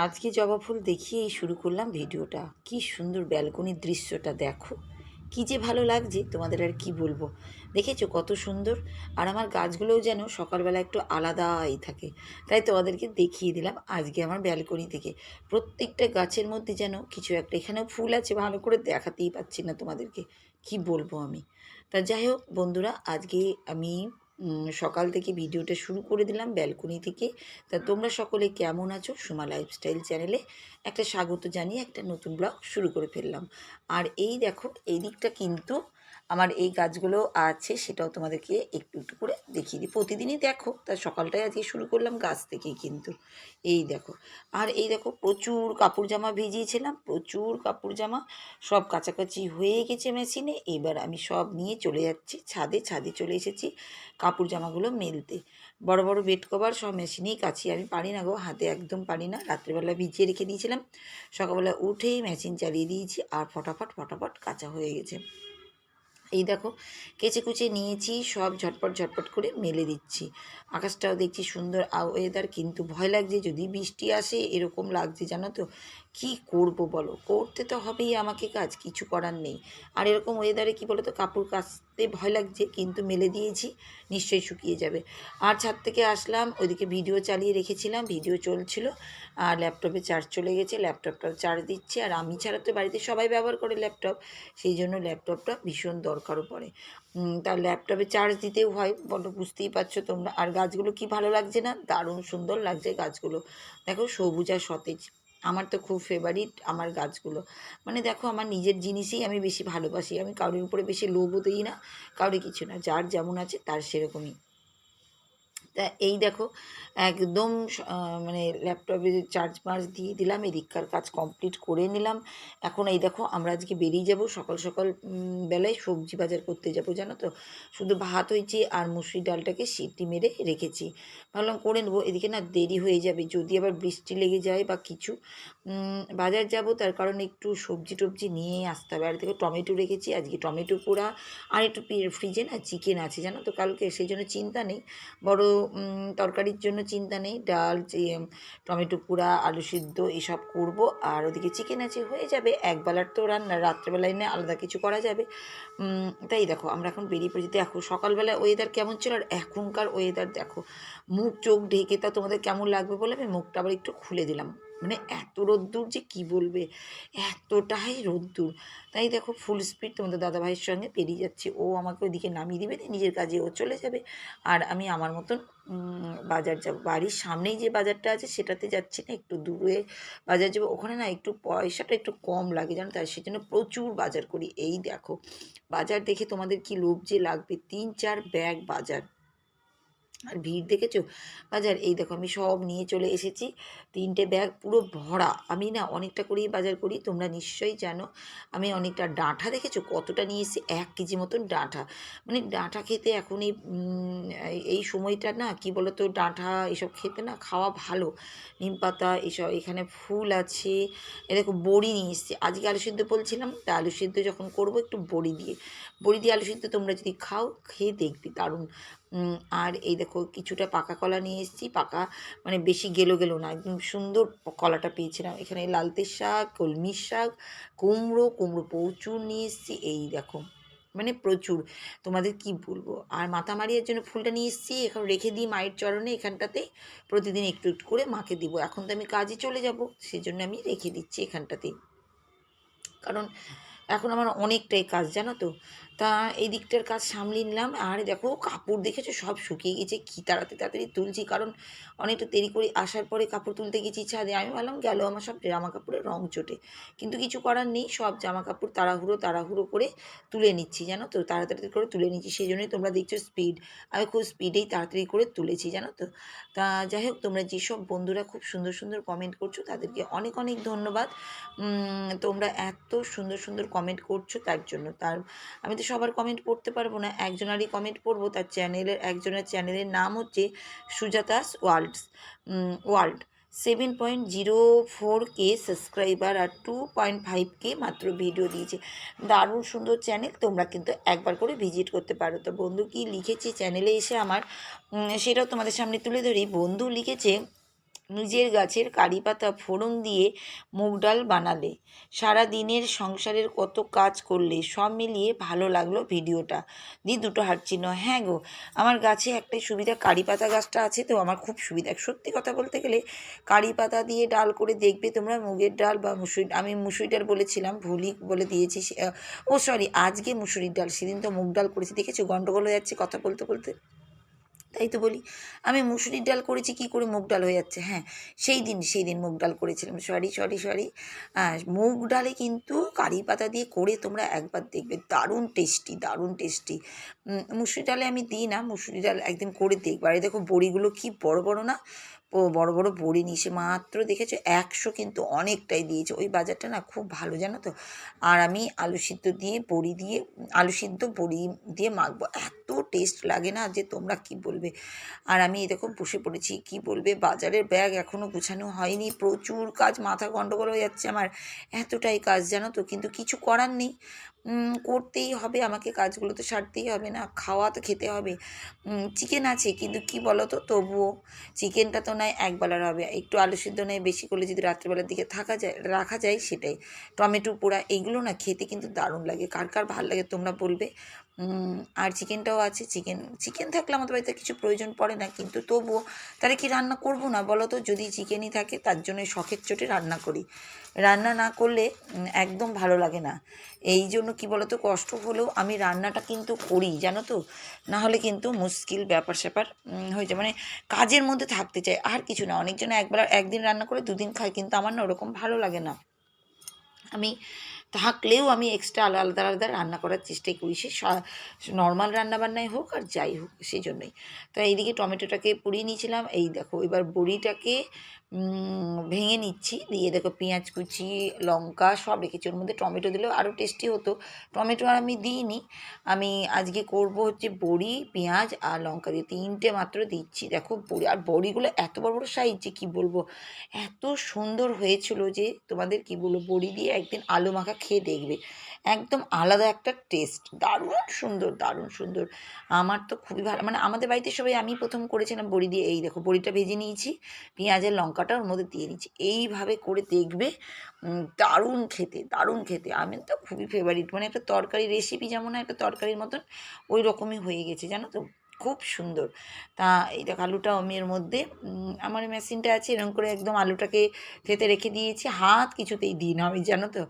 আজকে জবা ফুল দেখিয়েই শুরু করলাম ভিডিওটা। কি সুন্দর ব্যালকনির দৃশ্যটা দেখো, কি যে ভালো লাগছে তোমাদের আর কি বলবো। দেখেছো কত সুন্দর। আর আমার গাছগুলোও যেন সকালবেলা একটু আলাদাই থাকে, তাই তোমাদেরকে দেখিয়ে দিলাম আজকে আমার ব্যালকনি থেকে। প্রত্যেকটা গাছের মধ্যে যেন কিছু একটা, এখানেও ফুল আছে, ভালো করে দেখাতেই পাচ্ছি না তোমাদেরকে, কি বলবো আমি। তা যাই হোক বন্ধুরা, আজকে আমি সকাল থেকে ভিডিওটা শুরু করে দিলাম ব্যালকনি থেকে। তা তোমরা সকলে কেমন আছো? সুমা লাইফস্টাইল চ্যানেলে একটা স্বাগত জানিয়ে একটা নতুন ব্লগ শুরু করে ফেললাম। আর এই দেখো, এই দিকটা কিন্তু আমার এই গাছগুলো আছে, সেটাও তোমাদেরকে একটু একটু করে দেখিয়ে দিই। প্রতিদিনই দেখো, তা সকালটায় আজকে শুরু করলাম গাছ থেকেই কিন্তু। এই দেখো, আর এই দেখো প্রচুর কাপড় জামা ভিজিয়েছিলাম, প্রচুর কাপড় জামা সব কাচাকাচি হয়ে গেছে মেশিনে। এবার আমি সব নিয়ে চলে যাচ্ছি ছাদে। ছাদে চলে এসেছি কাপড় জামাগুলো মেলতে। বড় বড় বেড কভার সব মেশিনেই কাছি, আমি পারি না গো, হাতে একদম পারি না। রাত্রেবেলা ভিজিয়ে রেখে দিয়েছিলাম, সকালবেলা উঠেই মেশিন চালিয়ে দিয়েছি, আর ফটাফট ফটাফট কাচা হয়ে গেছে। এই দেখো, কেচে কুচে নিয়েছি, সব ঝটপট ঝটপট করে মেলে দিচ্ছি। আকাশটাও দেখছি সুন্দর ওয়েদার, কিন্তু ভয় লাগছে যদি বৃষ্টি আসে, এরকম লাগছে জানো তো। কি করব বলো, করতে তো হবেই আমাকে কাজ, কিছু করার নেই। আর এরকম ওয়েদারে কি বলো তো, কাপড় কাচতে ভয় লাগছে, কিন্তু মেলে দিয়েছি, নিশ্চয়ই শুকিয়ে যাবে। আর ছাদ থেকে আসলাম, ওইদিকে ভিডিও চালিয়ে রেখেছিলাম, ভিডিও চলছিল, আর ল্যাপটপে চার্জ চলে গেছে, ল্যাপটপটাও চার্জ দিচ্ছে। আর আমি ছাড়া তো বাড়িতে সবাই ব্যবহার করে ল্যাপটপ, সেই জন্য ল্যাপটপটা ভীষণ দরকারও পড়ে। তার ল্যাপটপে চার্জ দিতেও হয়, বড্ড বুঝতেই পারছো তোমরা। আর গাছগুলো কি ভালো লাগছে না, দারুণ সুন্দর লাগছে গাছগুলো। দেখো সবুজ আর সতেজ, আমার তো খুব ফেভারিট আমার গাছগুলো। মানে দেখো, আমার নিজের জিনিসই আমি বেশি ভালোবাসি, আমি কারোর উপরে বেশি লোভও দিই না, কারোর কিছু না, যার যেমন আছে তার সেরকমই। তা এই দেখো, একদম মানে ল্যাপটপে চার্জ মার্জ দিয়ে দিলাম, এদিককার কাজ কমপ্লিট করে নিলাম। এখন এই দেখো, আমরা আজকে বেরিয়ে যাব সকাল সকাল বেলায় সবজি বাজার করতে যাব জানো তো। শুধু ভাত হয়েছে আর মুসুরি ডালটাকে সিটি মেরে রেখেছি, ভাবলাম করে নেবো। এদিকে না দেরি হয়ে যাবে, যদি আবার বৃষ্টি লেগে যায় বা কিছু। বাজার যাব, তার কারণে একটু সবজি টবজি নিয়ে আসতে হবে। আর থেকে টমেটো রেখেছি, আজকে টমেটো পোড়া। আর একটু ফ্রিজে না চিকেন আছে জানো তো কালকে, সেই জন্য চিন্তা নেই। বড় তরকারির জন্য চিন্তা নেই, ডাল, টমেটো পোড়া, আলু সিদ্ধ এসব করব। আর ওদিকে চিকেন আছে, হয়ে যাবে একবেলার তো রান্না, রাত্রেবেলায় না আলাদা কিছু করা যাবে। তাই দেখো, আমরা এখন বেরিয়ে পড়েছি। দেখো সকালবেলা ওয়েদার কেমন ছিল, আর এখনকার ওয়েদার দেখো। মুখ চোখ ঢেকে তা তোমাদের কেমন লাগবে বলে আমি মুখটা আবার একটু খুলে দিলাম। মানে এত রোদ্দুর যে কি বলবে, এতটাই রোদ্দুর। তাই দেখো ফুল স্পিড তোমাদের দাদাভাইয়ের সঙ্গে পেরিয়ে যাচ্ছি, ও আমাকে ওইদিকে নামিয়ে দেবে, নিজের কাজে ও চলে যাবে, আর আমি আমার মতন বাজার যাব। বাড়ির সামনেই যে বাজারটা আছে সেটাতে যাচ্ছি না, একটু দূরে বাজার যাবো, ওখানে না একটু পয়সাটা একটু কম লাগে জানো, তাই সেজন্য প্রচুর বাজার করি। এই দেখো, বাজার দেখে তোমাদের কি লোভ যে লাগবে, 3-4 ব্যাগ বাজার। আর ভিড় দেখেছো বাজার, এই দেখো আমি সব নিয়ে চলে এসেছি, 3টে ব্যাগ পুরো ভরা। আমি না অনেকটা করেই বাজার করি, তোমরা নিশ্চয়ই জানো। আমি অনেকটা ডাঁটা দেখেছো কতটা নিয়ে এসেছি, 1 কেজি মতন ডাঁটা। মানে ডাঁটা খেতে এখন এই সময়টা না, কি বলো তো, ডাঁটা এসব খেতে না খাওয়া ভালো। নিম পাতা এসব, এখানে ফুল আছে। এ দেখো বড়ি নিয়ে এসেছি, আজকে আলু সিদ্ধ বলছিলাম, তা আলু সিদ্ধ যখন করবো একটু বড়ি দিয়ে, বড়ি দিয়ে আলু সিদ্ধ তোমরা যদি খাও, খেয়ে দেখবি দারুণ। আর এই দেখো কিছুটা পাকা কলা নিয়ে এসেছি, পাকা মানে বেশি গেলো গেলো না, একদম সুন্দর কলাটা পেয়েছিলাম। এখানে লালতের শাক, কলমির শাক, কুমড়ো কুমড়ো প্রচুর নিয়ে এসেছি, এই দেখো মানে প্রচুর, তোমাদের কি বলবো। আর মাথা মারিয়ার জন্য ফুলটা নিয়ে এসেছি, এখন রেখে দিই মায়ের চরণে এখানটাতেই, প্রতিদিন একটু একটু করে মাকে দিব। এখন তো আমি কাজে চলে যাব, সেজন্য আমি রেখে দিচ্ছি এখানটাতেই, কারণ এখন আমার অনেকটাই কাজ জানো তো। তা এই দিকটার কাজ সামলে নিলাম। আর দেখো কাপড় দেখেছো সব শুকিয়ে গেছে, কী তাড়াতাড়ি তাড়াতাড়ি তুলছি, কারণ অনেকটা দেরি করে আসার পরে কাপড় তুলতে গেছি ছাদে। আমি ভাবলাম গেল আমার সব জামা কাপড়ের রং চটে, কিন্তু কিছু করার নেই, সব জামা কাপড় তাড়াহুড়ো তাড়াহুড়ো করে তুলে নিচ্ছি জানো তো, তাড়াতাড়ি করে তুলে নিচ্ছি, সেই জন্যই তোমরা দেখছো স্পিড। আমি খুব স্পিডেই তাড়াতাড়ি করে তুলেছি জানো তো। তা যাই হোক, তোমরা যেসব বন্ধুরা খুব সুন্দর সুন্দর কমেন্ট করছো তাদেরকে অনেক অনেক ধন্যবাদ। তোমরা এত সুন্দর সুন্দর কমেন্ট করছো তার জন্য। আমি তো সবার কমেন্ট পড়তে পারবো না, একজনারই কমেন্ট পড়বো। তার একজনের চ্যানেলের নাম হচ্ছে সুজাতাস ওয়ার্ল্ড। 7.04K সাবস্ক্রাইবার আর 2.5K মাত্র ভিডিও দিয়েছে, দারুণ সুন্দর চ্যানেল, তোমরা কিন্তু একবার করে ভিজিট করতে পারো। তো বন্ধু কি লিখেছে চ্যানেলে এসে আমার, সেটাও তোমাদের সামনে তুলে ধরি। বন্ধু লিখেছে, নিজের গাছের কারি পাতা ফোড়ন দিয়ে মুগ ডাল বানালে, সারা দিনের সংসারের কত কাজ করলে, সব মিলিয়ে ভালো লাগলো ভিডিওটা। দুটো হার্ট চিহ্ন। হ্যাঁ গো, আমার গাছে একটাই সুবিধা, কারি পাতা গাছটা আছে তো আমার খুব সুবিধা। সত্যি কথা বলতে গেলে কারি পাতা দিয়ে ডাল করে দেখবে তোমরা, মুগের ডাল বা আমি মুসুরি ডাল বলেছিলাম, ভুলই বলে দিয়েছি। ও সরি, আজকে মুসুরির ডাল, সেদিন তো মুগ ডাল করেছি। দেখেছো গন্ডগোল হয়ে যাচ্ছে কথা বলতে বলতে, তাই তো বলি। আমি মুসুরির ডাল করেছি, কি করে মুগ ডাল হয়ে যাচ্ছে। হ্যাঁ, সেই দিন মুগ ডাল করেছিলাম, সরি। মুগ ডালে কিন্তু কারি পাতা দিয়ে করে তোমরা একবার দেখবে, দারুণ টেস্টি। মুসুরি ডালে আমি দিই না, মুসুরি ডাল একদিন করে দেখবে। আর দেখো বড়িগুলো কি বড় বড় না, বড় বড় বড়ি নিয়েছে মাত্র, দেখেছো 100, কিন্তু অনেকটাই দিয়েছে। ওই বাজারটা না খুব ভালো, জানো তো। আর আমি আলু সিদ্ধ দিয়ে বড়ি দিয়ে মাখবো, এত টেস্ট লাগে না যে তোমরা কি বলবে। আর আমি দেখো বসে পড়েছি, কি বলবে, বাজারের ব্যাগ এখনও গুছানো হয়নি, প্রচুর কাজ, মাথা গন্ডগোল হয়ে যাচ্ছে আমার, এতটাই কাজ জানো তো। কিন্তু কিছু করার নেই, করতেই হবে আমাকে, কাজগুলো তো সারতেই হবে না, খাওয়া তো খেতে হবে। চিকেন আছে, কিন্তু কি বলো তো, তবুও চিকেনটা তো নয় একবেলার হবে, একটু আলু সিদ্ধ নয় বেশি করলে যদি রাত্রেবেলার দিকে রাখা যায় সেটাই। টমেটো পোড়া এইগুলো না খেতে কিন্তু দারুণ লাগে, কার কার ভালো লাগে তোমরা বলবে। আর চিকেনটাও আছে, চিকেন থাকলে আমাদের বাড়িতে কিছু প্রয়োজন পড়ে না, কিন্তু তবুও তাহলে কি রান্না করব না বলো তো। যদি চিকেনই থাকে তার জন্য শখের চোটে রান্না করি, রান্না না করলে একদম ভালো লাগে না। এই জন্য কী বলো তো, কষ্ট হলেও আমি রান্নাটা কিন্তু করি জানো তো, না হলে কিন্তু মুশকিল ব্যাপার স্যাপার হয়ে যায়। মানে কাজের মধ্যে থাকতে চাই, আর কিছু না। অনেকজন একদিন রান্না করে দুদিন খায়, কিন্তু আমার না ওরকম ভালো লাগে না। আমি থাকলেও আমি এক্সট্রা আলাদা আলাদা রান্না করার চেষ্টাই করি, সে নর্মাল রান্নাবান্নাই হোক আর যাই হোক, সেই জন্যই। তো এইদিকে টমেটোটাকে পুড়িয়ে নিয়েছিলাম, এই দেখো এবার বড়িটাকে ভেঙে নিচ্ছি, দিয়ে দেখো পেঁয়াজ কুচি, লঙ্কা সব রেখেছি, ওর মধ্যে টমেটো দিলেও আরও টেস্টি হতো। টমেটো আর আমি দিইনি, আমি আজকে করব হচ্ছে বড়ি, পেঁয়াজ আর লঙ্কা দিয়ে, 3টে মাত্র দিচ্ছি। দেখো বড়ি, আর বড়িগুলো এত বড় বড় সাইজ যে কী বলবো, এত সুন্দর হয়েছিল যে তোমাদের কি বলবো। বড়ি দিয়ে একদিন আলু মাখা খেয়ে দেখবে, একদম আলাদা একটা টেস্ট, দারুণ সুন্দর। আমার তো খুবই ভালো, মানে আমাদের বাড়িতে সবাই, আমি প্রথম করেছিলাম বড়ি দিয়ে। এই দেখো বড়িটা ভেজে নিয়েছি, পেঁয়াজের লঙ্কাটা ওর মধ্যে দিয়ে নিচ্ছি, এইভাবে করে দেখবে, দারুণ খেতে। আমি তো খুবই ফেভারিট, মানে একটা তরকারি রেসিপি যেমন একটা তরকারির মতন ওই রকমই হয়ে গেছে জানো তো, খুব সুন্দর। তা এই দেখ আলুটা আমি এর মধ্যে, আমার মেশিনটা আছে, এরকম করে একদম আলুটাকে থেতে রেখে দিয়েছি, হাত কিছুতেই দিই না আমি জানো তো।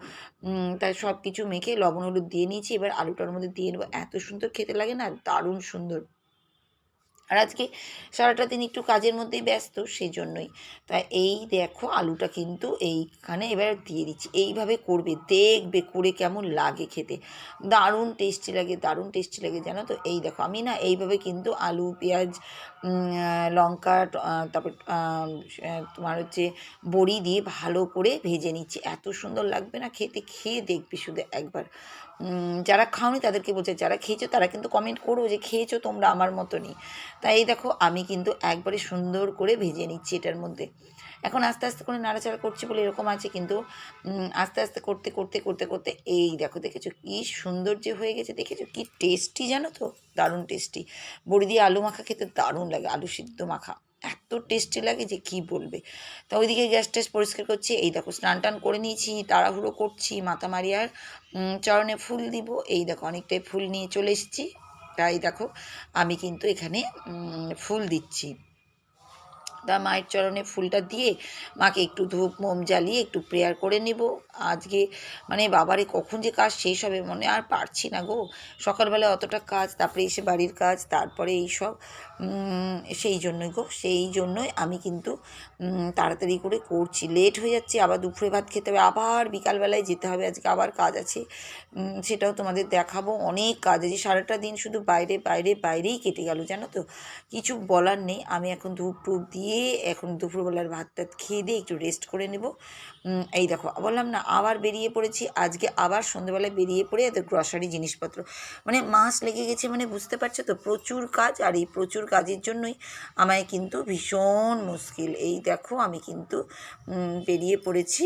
তাই সব কিছু মেখে লবণ হলুদ দিয়ে নিয়েছি, এবার আলুটার মধ্যে দিয়ে নেবো, এত সুন্দর খেতে লাগে না, দারুণ সুন্দর। আর আজকে সারাটা দিন একটু কাজের মধ্যেই ব্যস্ত, সেই জন্যই। তা এই দেখো আলুটা কিন্তু এইখানে এবার দিয়ে দিচ্ছি, এইভাবে করবে দেখবে করে কেমন লাগে খেতে, দারুণ টেস্টি লাগে জানো তো। এই দেখো আমি না এইভাবে কিন্তু আলু পেঁয়াজ লঙ্কা তারপর তোমার হচ্ছে বড়ি দিয়ে ভালো করে ভেজে নিচ্ছি, এত সুন্দর লাগবে না খেতে, খেয়ে দেখবি শুধু একবার। যারা খাওনি তাদেরকে বলছে, যারা খেয়েছো তারা কিন্তু কমেন্ট করো যে খেয়েছো তোমরা আমার মতনই। তাই এই দেখো আমি কিন্তু একবারে সুন্দর করে ভেজে নিচ্ছি এটার মধ্যে। এখন আস্তে আস্তে করে নাড়াচাড়া করছি বলে এরকম আছে, কিন্তু আস্তে আস্তে করতে এই দেখো, দেখেছো কি সুন্দর যে হয়ে গেছে, দেখেছো কি টেস্টি জানো তো, দারুণ টেস্টি। বড়ি দিয়ে আলু মাখা খেতে দারুণ লাগে, আলু সিদ্ধ মাখা এত টেস্টি লাগে যে কি বলবে। তা ওইদিকে গ্যাস ট্যাস পরিষ্কার করছি, এই দেখো স্নান টান করে নিয়েছি, তাড়াহুড়ো করছি, মাথা মারি আর চরণে ফুল দিব। এই দেখো অনেকটাই ফুল নিয়ে চলে এসেছি, তাই দেখো আমি কিন্তু এখানে ফুল দিচ্ছি। তা মায়ের চরণে ফুলটা দিয়ে মাকে একটু ধূপ মোম জ্বালিয়ে একটু প্রেয়ার করে নেব। আজকে মানে বাবারে কখন যে কাজ শেষ হবে মনে আর পারছি না গো, সকালবেলা অতটা কাজ, তারপরে এসে বাড়ির কাজ, তারপরে এইসব, সেই জন্যই আমি কিন্তু তাড়াতাড়ি করে করছি, লেট হয়ে যাচ্ছে, আবার দুপুরে ভাত খেতে হবে, আবার বিকালবেলায় যেতে হবে, আজকে আবার কাজ আছে, সেটাও তোমাদের দেখাবো। অনেক কাজ আছে, সারাটা দিন শুধু বাইরেই কেটে গেল জানো তো, কিছু বলার নেই। আমি এখন ধূপ টুপ দিয়ে এখন দুপুরবেলার ভাত টাত খেয়ে দিয়ে একটু রেস্ট করে নেব। এই দেখো বললাম না আবার বেরিয়ে পড়েছি, আজকে আবার সন্ধ্যেবেলায় বেরিয়ে পড়ে এত গ্রসারি জিনিসপত্র, মানে মাস লেগে গেছে, মানে বুঝতে পারছো তো, প্রচুর কাজ। আর এই প্রচুর কাজের জন্যই আমায় কিন্তু ভীষণ মুশকিল। এই দেখো আমি কিন্তু বেরিয়ে পড়েছি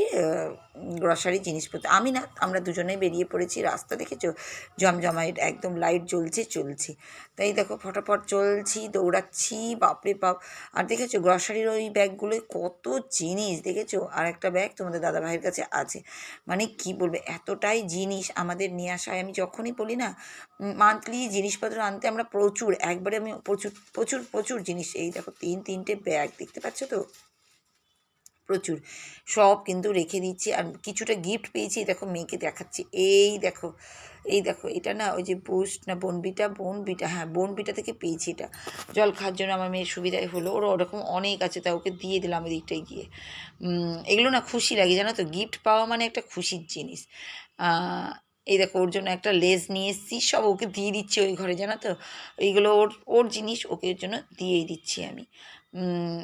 গ্রসারি জিনিসপত্র, আমি না আমরা দুজনেই বেরিয়ে পড়েছি। রাস্তা দেখেছো জমজমাট, একদম লাইট জ্বলছে। তাই দেখো ফটাফট চলছি, দৌড়াচ্ছি, বাপরে বাপ। আর দেখেছো গ্রসারির ওই ব্যাগগুলোয় কত জিনিস দেখেছো, আর একটা ব্যাগ তোমাদের দাদাভাইয়ের কাছে আছে। মানে কি বলবে, এতটাই জিনিস আমাদের নিয়ে আসা হয়। আমি যখনই বলি না মান্থলি জিনিসপত্র আনতে আমরা প্রচুর, একবারে আমি প্রচুর প্রচুর প্রচুর জিনিস, এই দেখো তিনটে ব্যাগ দেখতে পাচ্ছ তো, প্রচুর, সব কিন্তু রেখে দিচ্ছি। আর কিছুটা গিফট পেয়েছি, দেখো মেয়েকে দেখাচ্ছি, এই দেখো এটা না ওই যে বুস্ট না বোনবিটা, হ্যাঁ বোনবিটা থেকে পেয়েছি। এটা জল খাওয়ার জন্য আমার মেয়ের সুবিধাই হলো, ওর ওরকম অনেক আছে, তা ওকে দিয়ে দিলাম ওই দিকটায় গিয়ে। এগুলো না খুশি লাগে জানো তো, গিফট পাওয়া মানে একটা খুশির জিনিস। এই দেখো ওর জন্য একটা লেস নিয়ে এসেছি, সব ওকে দিয়ে দিচ্ছি ওই ঘরে, জানো তো। এইগুলো ওর ওর জিনিস, ওকে ওর জন্য দিয়েই দিচ্ছি আমি।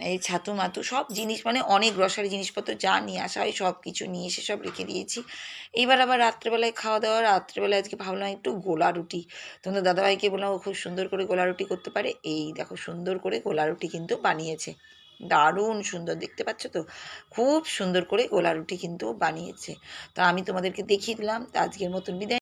এই ছাতু মাতু সব জিনিস, মানে অনেক গ্রসারি জিনিসপত্র যা নিয়ে আসা হয় সব কিছু নিয়ে এসে সব রেখে দিয়েছি। এইবার আবার রাত্রেবেলায় খাওয়া দাওয়া, রাত্রেবেলায় আজকে ভাবলাম একটু গোলা রুটি, তোমাদের দাদাভাইকে বললাম ও খুব সুন্দর করে গোলা রুটি করতে পারে। এই দেখো সুন্দর করে গোলা রুটি কিন্তু বানিয়েছে, দারুণ সুন্দর, দেখতে পাচ্ছ তো, খুব সুন্দর করে গোলা রুটি কিন্তু বানিয়েছে। তা আমি তোমাদেরকে দেখিয়ে দিলাম। তা আজকের মতন বিদায়।